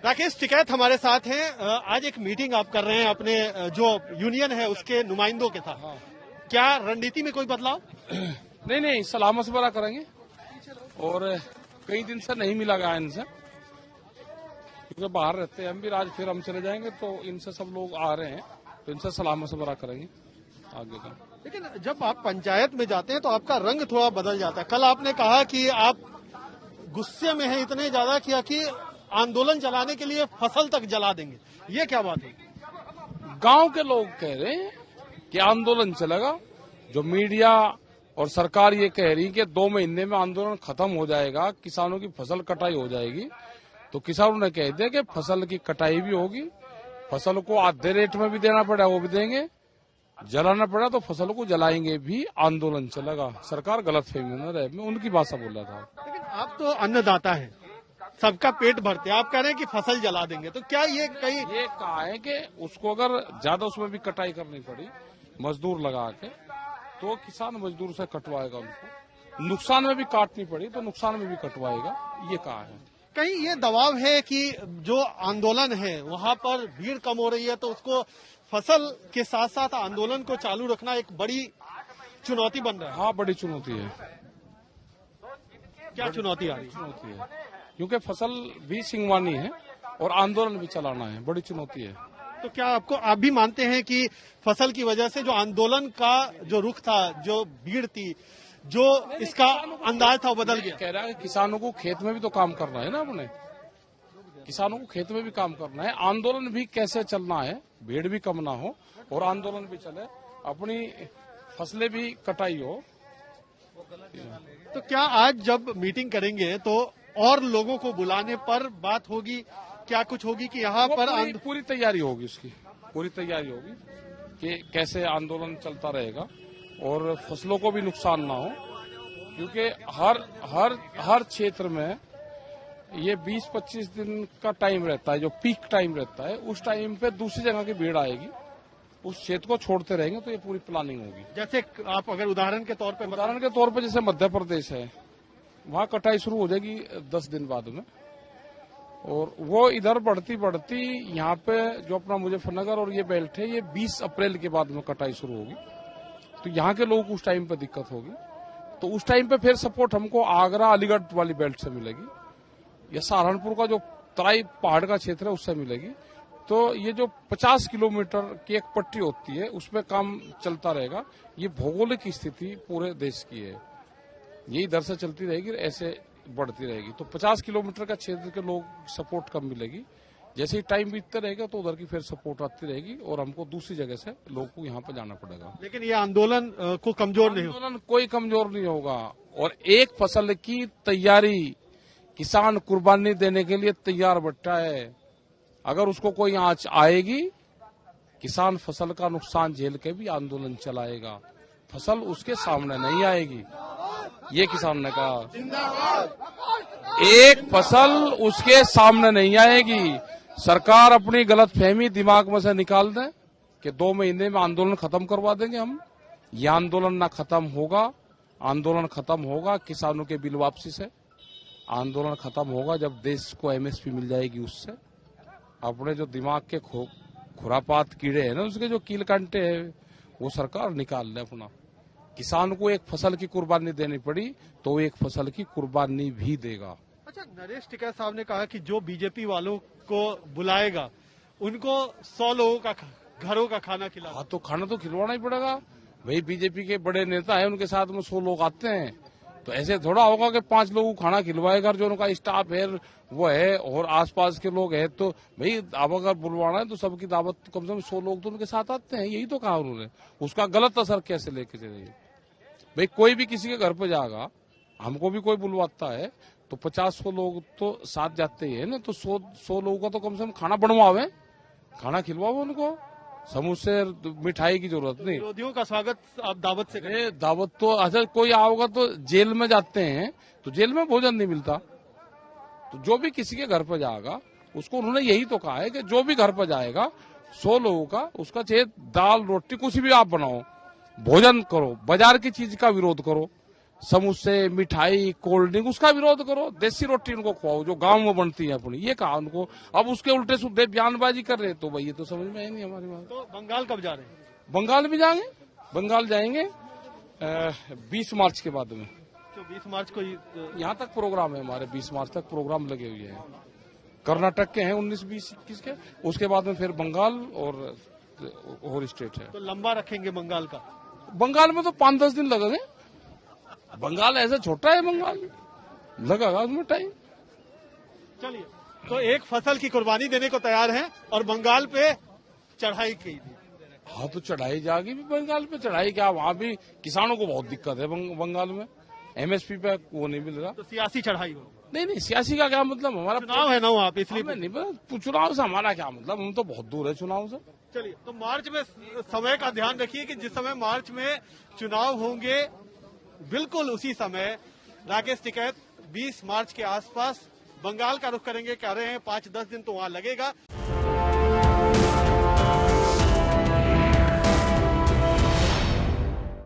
राकेश टिकैत हमारे साथ हैं। आज एक मीटिंग आप कर रहे हैं अपने जो यूनियन है उसके नुमाइंदों के साथ। क्या रणनीति में कोई बदलाव? नहीं, सलाह मशवरा करेंगे और कई दिन से नहीं मिला गया इनसे, क्योंकि बाहर रहते हैं हम भी। आज फिर हम चले जाएंगे तो इनसे सब लोग आ रहे हैं, तो इनसे सलाह मशवरा करेंगे आगे का। लेकिन जब आप पंचायत में जाते हैं तो आपका रंग थोड़ा बदल जाता है। कल आपने कहा कि आप गुस्से में हैं इतने ज्यादा कि आंदोलन चलाने के लिए फसल तक जला देंगे। ये क्या बात है? गांव के लोग कह रहे हैं कि आंदोलन चलेगा। जो मीडिया और सरकार ये कह रही कि 2 महीने में आंदोलन खत्म हो जाएगा, किसानों की फसल कटाई हो जाएगी, तो किसानों ने कह दिया कि फसल की कटाई भी होगी, फसल को आधे रेट में भी देना पड़ा वो भी देंगे, जलाना पड़ा तो फसल को जलाएंगे भी, आंदोलन चलेगा। सरकार गलतफहमी में रहे, मैं उनकी भाषा बोल रहा था। लेकिन आप तो अन्नदाता हैं, सबका पेट भरते हैं, आप कह रहे हैं कि फसल जला देंगे, तो क्या ये कहीं ये कहा है कि उसको अगर ज्यादा उसमें भी कटाई करनी पड़ी मजदूर लगा के, तो किसान मजदूर से कटवाएगा, उनको नुकसान में भी काटनी पड़ी तो नुकसान में भी कटवाएगा, ये कहा है। कहीं ये दबाव है कि जो आंदोलन है वहाँ पर भीड़ कम हो रही है, तो उसको फसल के साथ साथ आंदोलन को चालू रखना एक बड़ी चुनौती बन रहा है। हाँ, बड़ी चुनौती है। क्या चुनौती आ रही है? चुनौती है क्योंकि फसल भी सिंगवानी है और आंदोलन भी चलाना है, बड़ी चुनौती है। तो क्या आप भी मानते हैं कि फसल की वजह से जो आंदोलन का जो रुख था, जो भीड़ थी, जो इसका अंदाज था वो बदल गया? कह रहा है किसानों को खेत में भी तो काम करना है ना, अपने किसानों को खेत में भी काम करना है। आंदोलन भी कैसे चलना है, भीड़ भी कम ना हो और आंदोलन भी चले, अपनी फसलें भी कटाई हो। तो क्या आज जब मीटिंग करेंगे तो और लोगों को बुलाने पर बात होगी, क्या कुछ होगी कि यहाँ पर पूरी तैयारी होगी, उसकी पूरी तैयारी होगी कि कैसे आंदोलन चलता रहेगा और फसलों को भी नुकसान ना हो, क्योंकि हर क्षेत्र में ये 20-25 दिन का टाइम रहता है, जो पीक टाइम रहता है, उस टाइम पे दूसरी जगह की भीड़ आएगी, उस क्षेत्र को छोड़ते रहेंगे, तो ये पूरी प्लानिंग होगी। जैसे आप अगर उदाहरण के तौर पे जैसे मध्य प्रदेश है, वहाँ कटाई शुरू हो जाएगी 10 दिन बाद में, और वो इधर बढ़ती यहाँ पे जो अपना मुजफ्फरनगर और ये बेल्ट है, ये 20 अप्रैल के बाद में कटाई शुरू होगी, तो यहाँ के लोगों को उस टाइम पे दिक्कत होगी। तो उस टाइम पे फिर सपोर्ट हमको आगरा अलीगढ़ वाली बेल्ट से मिलेगी, या सहारनपुर का जो तराई पहाड़ का क्षेत्र है उससे मिलेगी। तो ये जो 50 किलोमीटर की एक पट्टी होती है उसमें काम चलता रहेगा। ये भौगोलिक स्थिति पूरे देश की है, ये इधर से चलती रहेगी, ऐसे बढ़ती रहेगी। तो 50 किलोमीटर का क्षेत्र के लोग सपोर्ट कम मिलेगी। जैसे ही टाइम बीतते रहेगा तो उधर की फिर सपोर्ट आती रहेगी और हमको दूसरी जगह से लोगों को यहाँ पे जाना पड़ेगा। लेकिन ये आंदोलन को कमजोर नहीं होगा। आंदोलन कोई कमजोर नहीं होगा, और एक फसल की तैयारी किसान कुर्बानी देने के लिए तैयार बैठा है। अगर उसको कोई आंच आएगी, किसान फसल का नुकसान झेल के भी आंदोलन चलाएगा, फसल उसके सामने नहीं आएगी, ये किसान ने कहा। एक फसल उसके सामने नहीं आएगी। सरकार अपनी गलतफहमी दिमाग में से निकाल दे कि 2 महीने में आंदोलन खत्म करवा देंगे हम। ये आंदोलन ना खत्म होगा। आंदोलन खत्म होगा किसानों के बिल वापसी से, आंदोलन खत्म होगा जब देश को एमएसपी मिल जाएगी उससे। अपने जो दिमाग के खुरापात कीड़े हैं ना, उसके जो कील कांटे हैं, वो सरकार निकाल ले अपना। किसान को एक फसल की कुर्बानी देनी पड़ी तो वो एक फसल की कुर्बानी भी देगा। अच्छा, नरेश टिकैत साहब ने कहा कि जो बीजेपी वालों को बुलाएगा उनको 100 लोगों का घरों का खाना खिला। हाँ, तो खाना तो खिलवाना ही पड़ेगा भाई। बीजेपी के बड़े नेता है, उनके साथ में 100 लोग आते हैं, तो ऐसे थोड़ा होगा कि 5 लोगों को खाना खिलवाएगा। जो उनका स्टाफ है वो है और आसपास के लोग हैं, तो भाई अब अगर बुलवाना है तो सबकी दावत, कम से कम 100 लोग तो उनके साथ आते हैं, यही तो कहा उन्होंने। उसका गलत असर कैसे लेके चलेगी भाई? कोई भी किसी के घर पे जाएगा, हमको भी कोई बुलवाता है तो 50-100 लोग तो साथ जाते ही है ना, तो 100 लोगों का तो कम से कम खाना बनवावे, खाना खिलवाओ उनको। समोसे मिठाई की जरूरत नहीं। विरोधियों का स्वागत आप दावत से करें। दावत तो अच्छा, कोई आओगा तो जेल में जाते हैं तो जेल में भोजन नहीं मिलता। तो जो भी किसी के घर पर जाएगा उसको उन्होंने यही तो कहा है कि जो भी घर पर जाएगा 100 लोगों का, उसका चाहे दाल रोटी कुछ भी आप बनाओ, भोजन करो, बाजार की चीज का विरोध करो। समोसे, मिठाई, कोल्ड ड्रिंक, उसका विरोध करो। देसी रोटी उनको खुआओ जो गांव में बनती है अपनी, ये कहा उनको। अब उसके उल्टे सुल्टे बयानबाजी कर रहे, तो भाई ये तो समझ में आई नहीं हमारी बात। तो बंगाल कब जा रहे हैं? बंगाल भी जाएंगे, बंगाल जाएंगे 20 मार्च के बाद में। तो 20 मार्च को यहाँ तक प्रोग्राम है हमारे, 20 मार्च तक प्रोग्राम लगे हुए हैं। कर्नाटक के हैं 19, 20, 21 के, उसके बाद में फिर बंगाल और स्टेट है। तो लंबा रखेंगे बंगाल का? बंगाल में तो 5-10 दिन लगेंगे। बंगाल ऐसा छोटा है, बंगाल लगेगा उसमें टाइम। चलिए, तो एक फसल की कुर्बानी देने को तैयार हैं और बंगाल पे चढ़ाई की थी। हाँ, तो चढ़ाई जाएगी भी बंगाल पे। चढ़ाई क्या, वहाँ भी किसानों को बहुत दिक्कत है बंगाल में। एमएसपी पे वो नहीं मिल रहा। तो सियासी चढ़ाई हो? नहीं, सियासी का क्या मतलब, हमारा चुनाव है ना वहाँ पे, इसलिए नहीं पता। चुनाव से हमारा क्या मतलब, हम तो बहुत दूर है चुनाव से। चलिए, तो मार्च में समय का ध्यान रखिए कि जिस समय मार्च में चुनाव होंगे, बिल्कुल उसी समय राकेश टिकैत 20 मार्च के आसपास बंगाल का रुख करेंगे। कह रहे हैं 5-10 दिन तो वहां लगेगा।